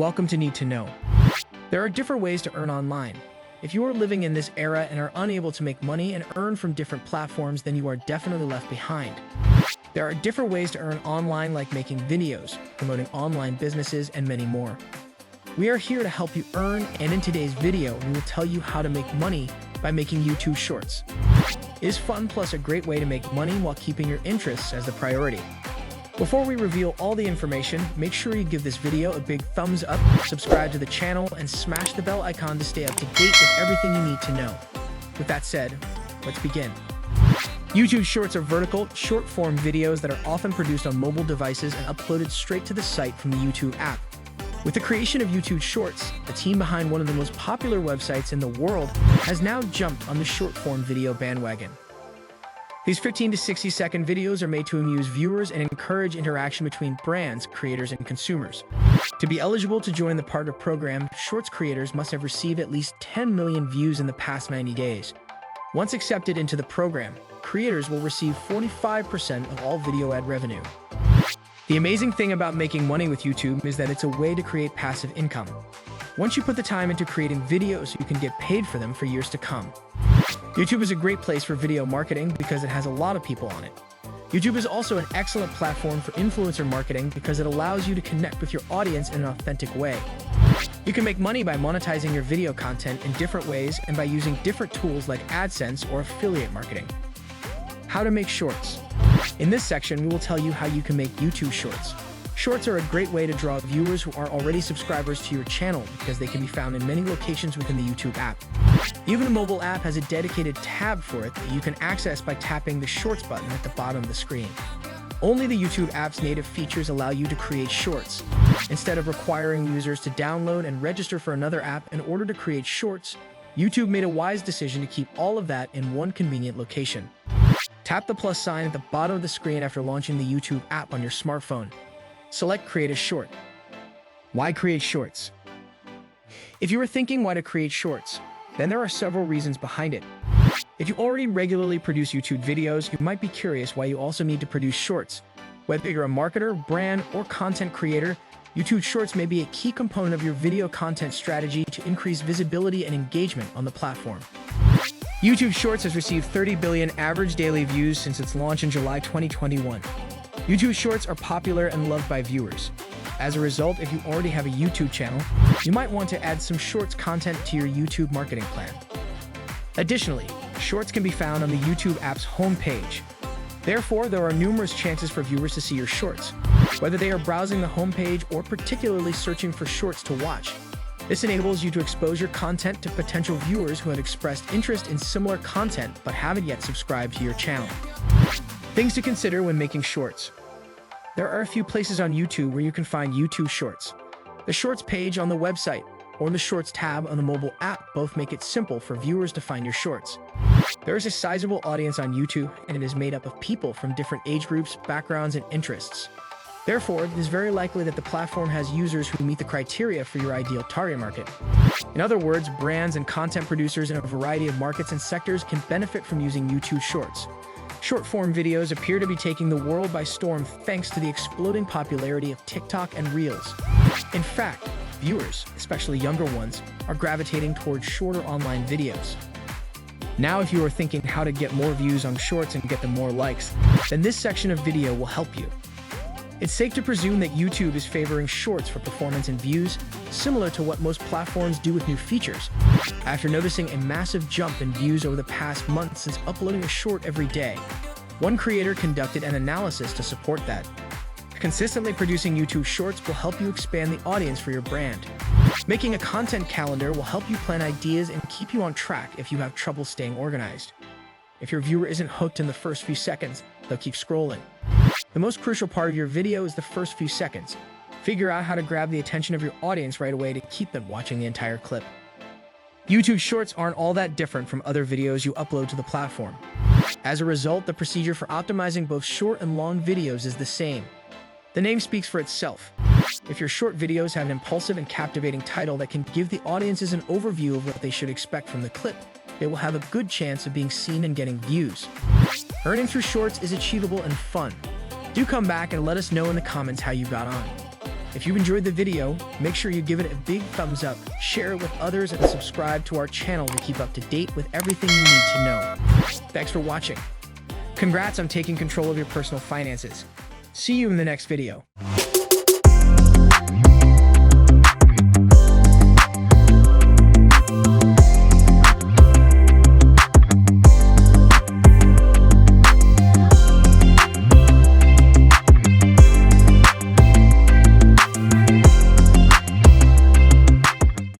welcome to Need2Know. There are different ways to earn online. If you are living in this era and are unable to make money and earn from different platforms, then you are definitely left behind. There are different ways to earn online, like making videos, promoting online businesses, and many more. We are here to help you earn, and in today's video, we will tell you how to make money by making YouTube Shorts. It is fun plus a great way to make money while keeping your interests as the priority. Before we reveal all the information, make sure you give this video a big thumbs up, subscribe to the channel, and smash the bell icon to stay up to date with everything you need to know. With that said, let's begin. YouTube Shorts are vertical, short-form videos that are often produced on mobile devices and uploaded straight to the site from the YouTube app. With the creation of YouTube Shorts, the team behind one of the most popular websites in the world has now jumped on the short-form video bandwagon. These 15 to 60-second videos are made to amuse viewers and encourage interaction between brands, creators, and consumers. To be eligible to join the partner program, Shorts creators must have received at least 10 million views in the past 90 days. Once accepted into the program, creators will receive 45% of all video ad revenue. The amazing thing about making money with YouTube is that it's a way to create passive income. Once you put the time into creating videos, you can get paid for them for years to come. YouTube is a great place for video marketing because it has a lot of people on it. YouTube is also an excellent platform for influencer marketing because it allows you to connect with your audience in an authentic way. You can make money by monetizing your video content in different ways and by using different tools like AdSense or affiliate marketing. How to make shorts. In this section, we will tell you how you can make YouTube Shorts. Shorts are a great way to draw viewers who are already subscribers to your channel because they can be found in many locations within the YouTube app. Even the mobile app has a dedicated tab for it that you can access by tapping the Shorts button at the bottom of the screen. Only the YouTube app's native features allow you to create shorts. Instead of requiring users to download and register for another app in order to create shorts, YouTube made a wise decision to keep all of that in one convenient location. Tap the plus sign at the bottom of the screen after launching the YouTube app on your smartphone. Select Create a Short. Why create shorts? If you are thinking why to create shorts, then there are several reasons behind it. If you already regularly produce YouTube videos, you might be curious why you also need to produce shorts. Whether you're a marketer, brand, or content creator, YouTube Shorts may be a key component of your video content strategy to increase visibility and engagement on the platform. YouTube Shorts has received 30 billion average daily views since its launch in July 2021. YouTube Shorts are popular and loved by viewers. As a result, if you already have a YouTube channel, you might want to add some Shorts content to your YouTube marketing plan. Additionally, Shorts can be found on the YouTube app's homepage. Therefore, there are numerous chances for viewers to see your Shorts, whether they are browsing the homepage or particularly searching for Shorts to watch. This enables you to expose your content to potential viewers who have expressed interest in similar content but haven't yet subscribed to your channel. Things to consider when making shorts. There are a few places on YouTube where you can find YouTube Shorts. The Shorts page on the website or the Shorts tab on the mobile app both make it simple for viewers to find your shorts. There is a sizable audience on YouTube, and it is made up of people from different age groups, backgrounds, and interests. Therefore, it is very likely that the platform has users who meet the criteria for your ideal target market. In other words, brands and content producers in a variety of markets and sectors can benefit from using YouTube Shorts. Short-form videos appear to be taking the world by storm thanks to the exploding popularity of TikTok and Reels. In fact, viewers, especially younger ones, are gravitating towards shorter online videos. Now, if you are thinking how to get more views on Shorts and get them more likes, then this section of video will help you. It's safe to presume that YouTube is favoring Shorts for performance and views, similar to what most platforms do with new features. After noticing a massive jump in views over the past month since uploading a short every day, one creator conducted an analysis to support that. Consistently producing YouTube Shorts will help you expand the audience for your brand. Making a content calendar will help you plan ideas and keep you on track if you have trouble staying organized. If your viewer isn't hooked in the first few seconds, they'll keep scrolling. The most crucial part of your video is the first few seconds. Figure out how to grab the attention of your audience right away to keep them watching the entire clip. YouTube Shorts aren't all that different from other videos you upload to the platform. As a result, the procedure for optimizing both short and long videos is the same. The name speaks for itself. If your short videos have an impulsive and captivating title that can give the audiences an overview of what they should expect from the clip, they will have a good chance of being seen and getting views. Earning through Shorts is achievable and fun. Do come back and let us know in the comments how you got on. If you enjoyed the video, make sure you give it a big thumbs up, share it with others, and subscribe to our channel to keep up to date with everything you need to know. Thanks for watching. Congrats on taking control of your personal finances. See you in the next video.